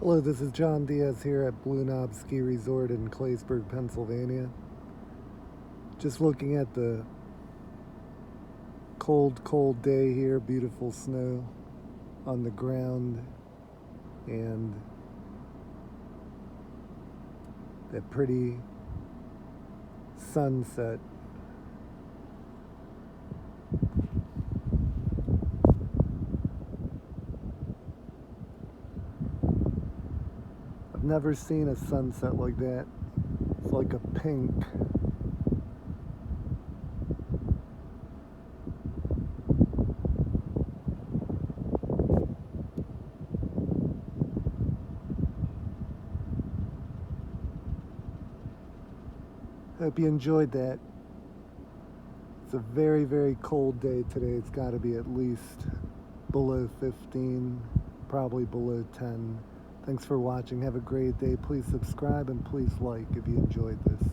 Hello, this is John Diaz here at Blue Knob Ski Resort in Claysburg, Pennsylvania. Just looking at the cold day here, beautiful snow on the ground, and that pretty sunset. I've never seen a sunset like that. It's like a pink. Hope you enjoyed that. It's a very cold day today. It's got to be at least below 15, probably below 10. Thanks for watching. Have a great day. Please subscribe and please like if you enjoyed this.